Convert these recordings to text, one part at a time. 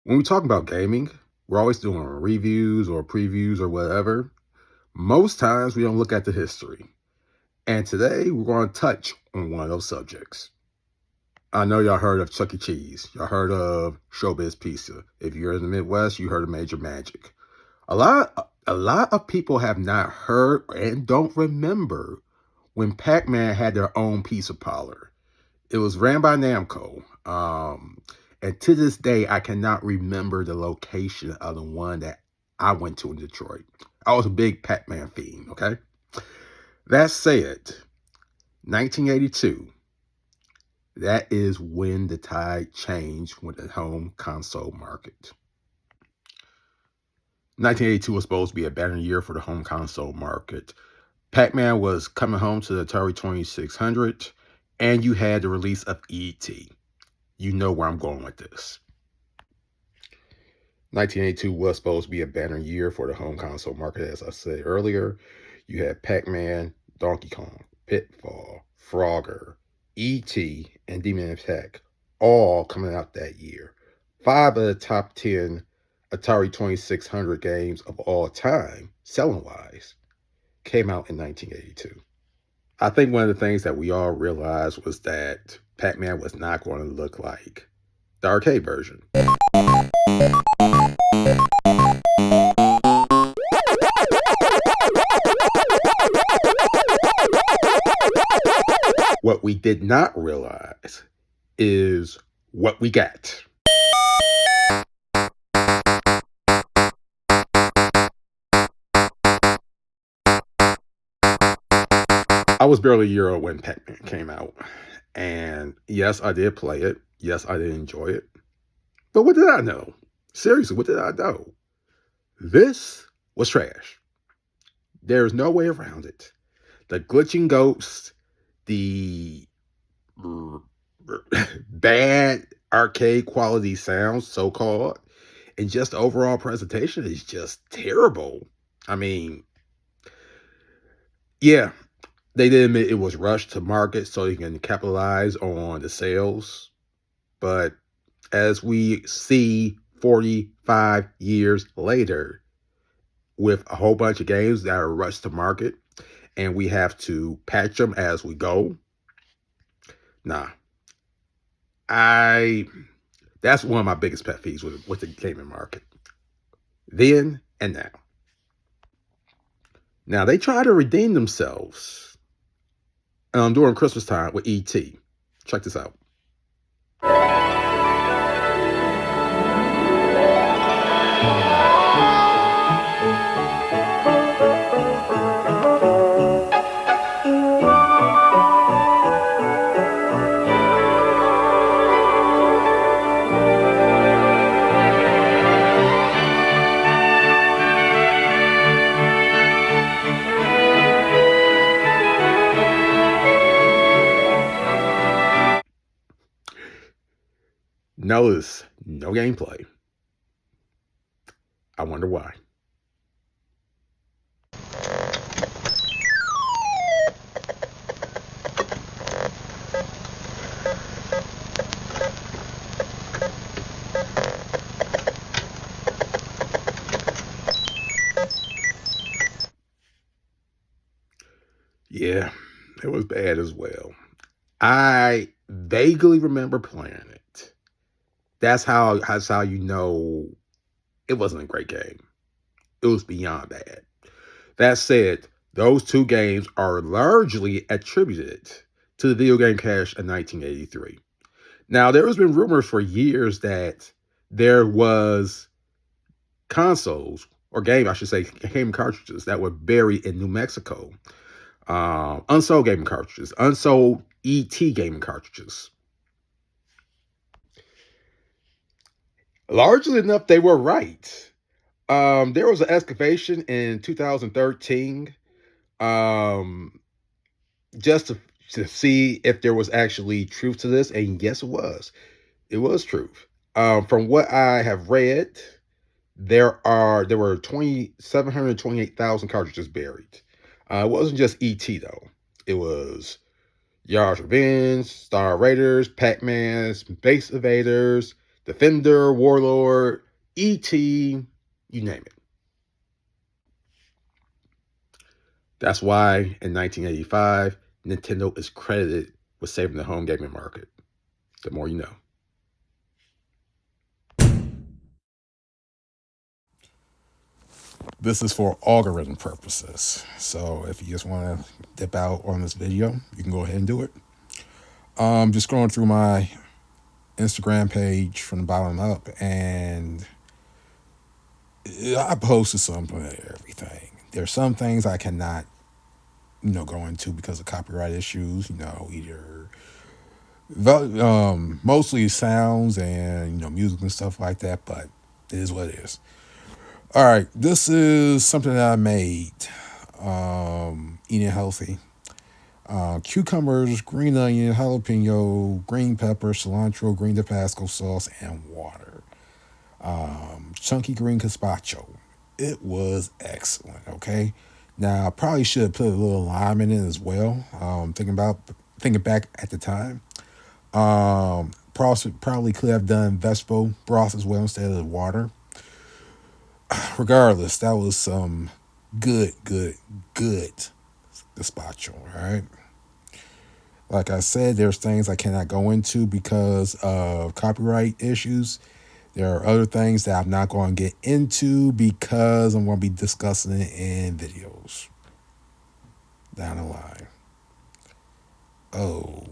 When we talk about gaming, we're always doing reviews or previews or whatever. Most times we don't look at the history. And today we're going to touch on one of those subjects. I know y'all heard of Chuck E. Cheese. Y'all heard of Showbiz Pizza. If you're in the Midwest, you heard of Major Magic. A lot of people have not heard and don't remember when Pac-Man had their own pizza parlor. It was ran by Namco. And to this day, I cannot remember the location of the one that I went to in Detroit. I was a big Pac-Man fiend, okay? That said, 1982, that is when the tide changed with the home console market. 1982 was supposed to be a better year for the home console market. Pac-Man was coming home to the Atari 2600, and you had the release of E.T. You know where I'm going with this. 1982 was supposed to be a banner year for the home console market, as I said earlier. You had Pac-Man, Donkey Kong, Pitfall, Frogger, E.T., and Demon Attack all coming out that year. 5 of the top 10 Atari 2600 games of all time, selling-wise, came out in 1982. I think one of the things that we all realized was that Pac-Man was not going to look like the arcade version. What we did not realize is what we got. I was barely a year old when Pac-Man came out. And yes, I did play it. Yes, I did enjoy it. But what did I know? Seriously, what did I know? This was trash. There's no way around it. The glitching ghosts, the bad arcade quality sounds, so-called, and just the overall presentation is just terrible. I mean, yeah, they did admit it was rushed to market so you can capitalize on the sales. But as we see 45 years later, with a whole bunch of games that are rushed to market, and we have to patch them as we go. Nah. That's one of my biggest pet peeves with the gaming market. Then and now. Now they try to redeem themselves during Christmas time with E.T. Check this out. Notice no gameplay. I wonder why. Yeah, it was bad as well. I vaguely remember playing it. That's how you know it wasn't a great game. It was beyond bad. That said, those two games are largely attributed to the video game crash in 1983. Now, there has been rumors for years that there was consoles, or game, I should say, game cartridges that were buried in New Mexico. Unsold gaming cartridges, unsold ET gaming cartridges. Largely enough, they were right. There was an excavation in 2013, just to see if there was actually truth to this, and yes, it was. It was truth. From what I have read, there were 728,000 cartridges buried. It wasn't just ET though. It was Yard's Revenge, Star Raiders, Pac-Man, Space Invaders, Defender, Warlord, E.T., you name it. That's why in 1985, Nintendo is credited with saving the home gaming market. The more you know. This is for algorithm purposes. So if you just want to dip out on this video, you can go ahead and do it. Just going through my Instagram page from the bottom up, and I posted something and everything. There's some things I cannot, go into because of copyright issues. Either mostly sounds and music and stuff like that. But it is what it is. All right, this is something that I made. Eating healthy. Cucumbers, green onion, jalapeno, green pepper, cilantro, green Tabasco sauce, and water. Chunky green gazpacho. It was excellent. Okay, now I probably should have put a little lime in it as well. Thinking back at the time. Probably could have done vegetable broth as well instead of the water. Regardless, that was some good gazpacho. All right. Like I said, there's things I cannot go into because of copyright issues. There are other things that I'm not going to get into because I'm going to be discussing it in videos down the line. Oh,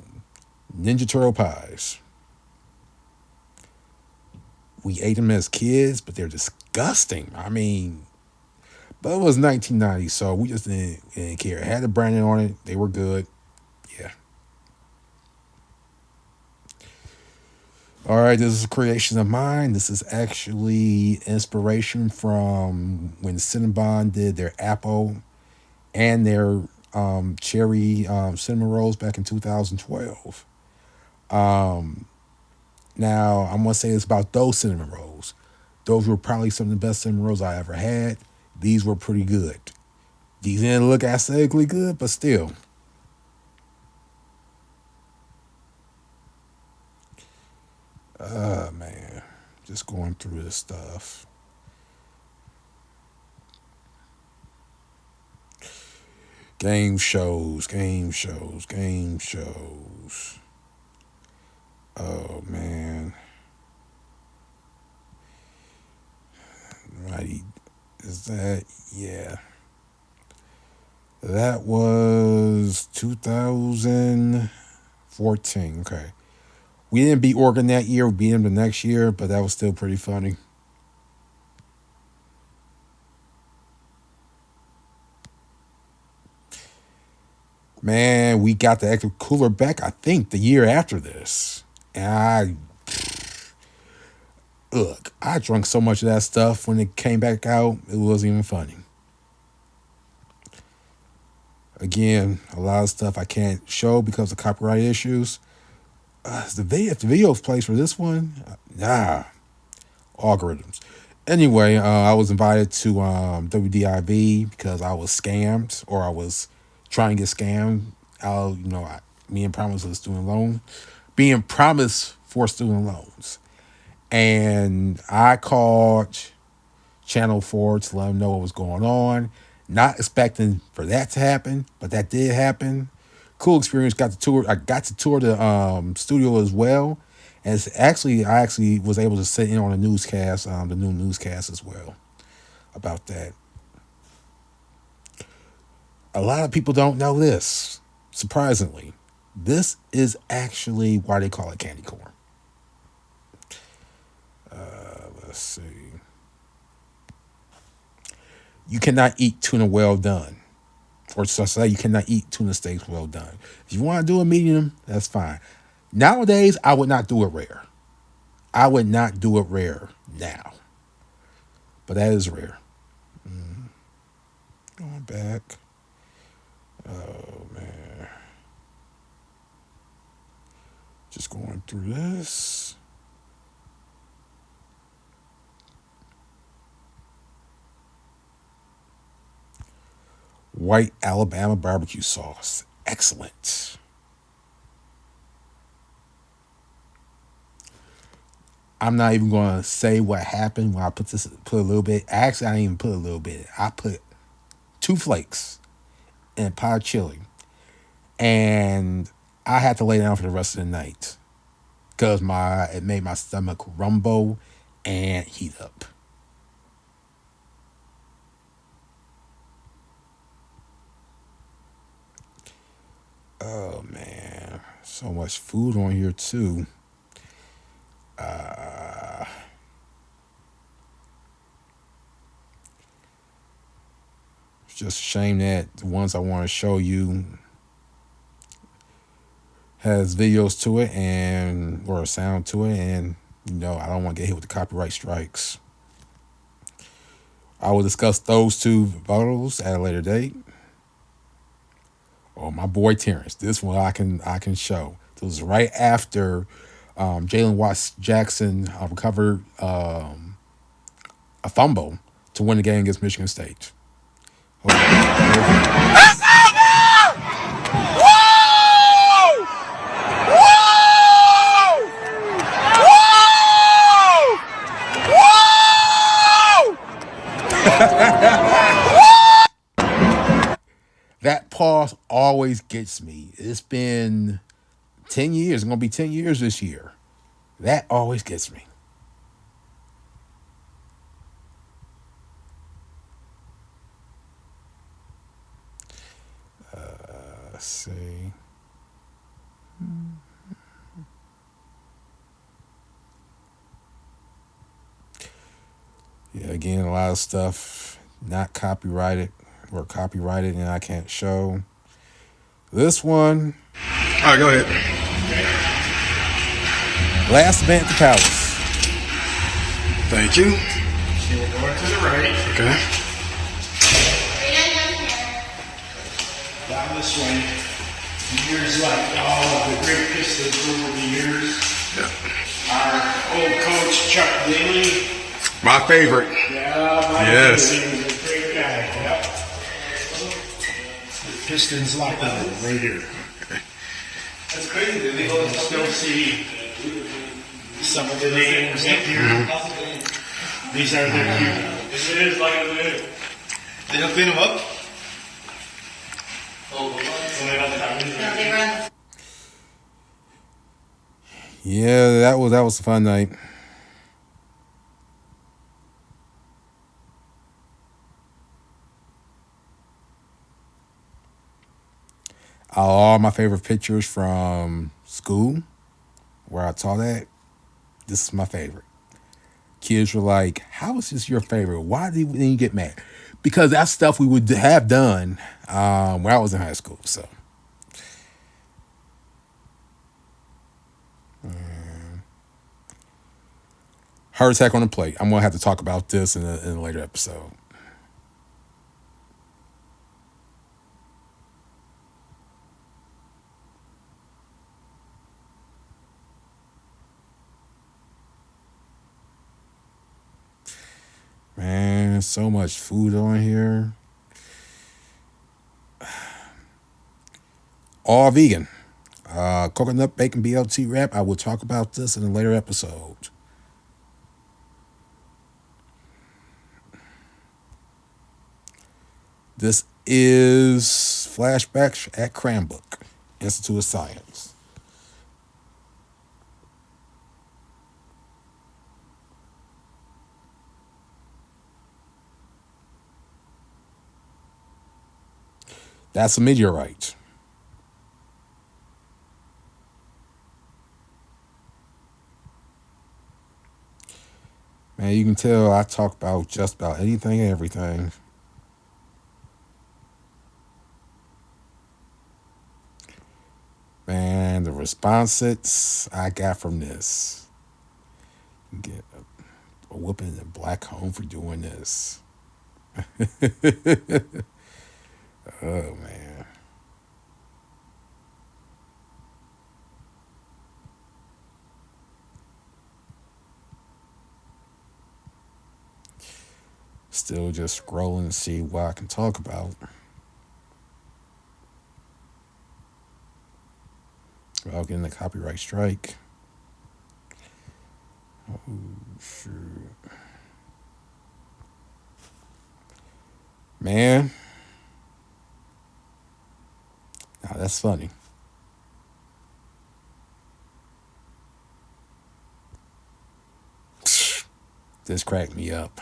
Ninja Turtle pies. We ate them as kids, but they're disgusting. I mean, but it was 1990, so we just didn't care. It had the branding on it. They were good. Yeah. All right, this is a creation of mine. This is actually inspiration from when Cinnabon did their apple and their cherry cinnamon rolls back in 2012. Now, I'm going to say this about those cinnamon rolls. Those were probably some of the best cinnamon rolls I ever had. These were pretty good. These didn't look aesthetically good, but still. Man. Just going through this stuff. Game shows. Oh, man. Right. Is that? Yeah. That was 2014. Okay. We didn't beat Oregon that year. We beat them the next year, but that was still pretty funny. Man, we got the extra cooler back, I think, the year after this. And I drank so much of that stuff when it came back out, it wasn't even funny. Again, a lot of stuff I can't show because of copyright issues. If the video plays for this one, algorithms. Anyway, I was invited to WDIV because I was scammed, or I was trying to get scammed. Me and Promise was student loan, being promised for student loans, and I called Channel 4 to let them know what was going on. Not expecting for that to happen, but that did happen. Cool experience. I got to tour the studio as well. And I actually was able to sit in on a newscast, the new newscast as well about that. A lot of people don't know this. Surprisingly, this is actually why they call it candy corn. Let's see. You cannot eat tuna well done. Or so I say, you cannot eat tuna steaks well done. If you want to do a medium, that's fine. Nowadays, I would not do it rare. I would not do it rare now. But that is rare. Going back. Oh, man. Just going through this. White Alabama barbecue sauce. Excellent. I'm not even going to say what happened when I put a little bit. Actually, I didn't even put a little bit. I put 2 flakes in a pot of chili, and I had to lay down for the rest of the night because my it made my stomach rumble and heat up. Oh man, so much food on here too. It's just a shame that the ones I want to show you has videos to it and or a sound to it, and I don't want to get hit with the copyright strikes. I will discuss those two photos at a later date. Oh, my boy Terrence, this one I can show. This was right after Jalen Watts Jackson recovered a fumble to win the game against Michigan State. Hold on, here we go. That pause always gets me. It's been 10 years. It's gonna be 10 years this year. That always gets me. Let's see. Yeah, again, a lot of stuff not copyrighted or copyrighted, and I can't show. This one, All right, go ahead. last event at the Palace. Thank you. You're going to the right, Okay. down this way. Years like all of the great Pistons over the years. Yeah. Our old coach Chuck Daly. My favorite. Yeah, my Yes. goodness, he was a great guy. Yep. The Pistons locker room right here. That's crazy. You can still see some of the names up here. These are their people. It is like it is. They don't clean them up? No, they run. Yeah, that was a fun night. All my favorite pictures from school where I taught at. This is my favorite. Kids were like, "How is this your favorite? Why did you get mad?" Because that's stuff we would have done when I was in high school. So heart attack on the plate. I'm gonna have to talk about this in a later episode. Man, so much food on here. All vegan. Coconut bacon BLT wrap. I will talk about this in a later episode. This is flashbacks at Cranbrook Institute of Science. That's a meteorite. Man, you can tell I talk about just about anything and everything. Man, the responses I got from this. You get a whooping in a black home for doing this. Oh, man. Still just scrolling to see what I can talk about. Without getting a copyright strike. Man, now that's funny. This cracked me up.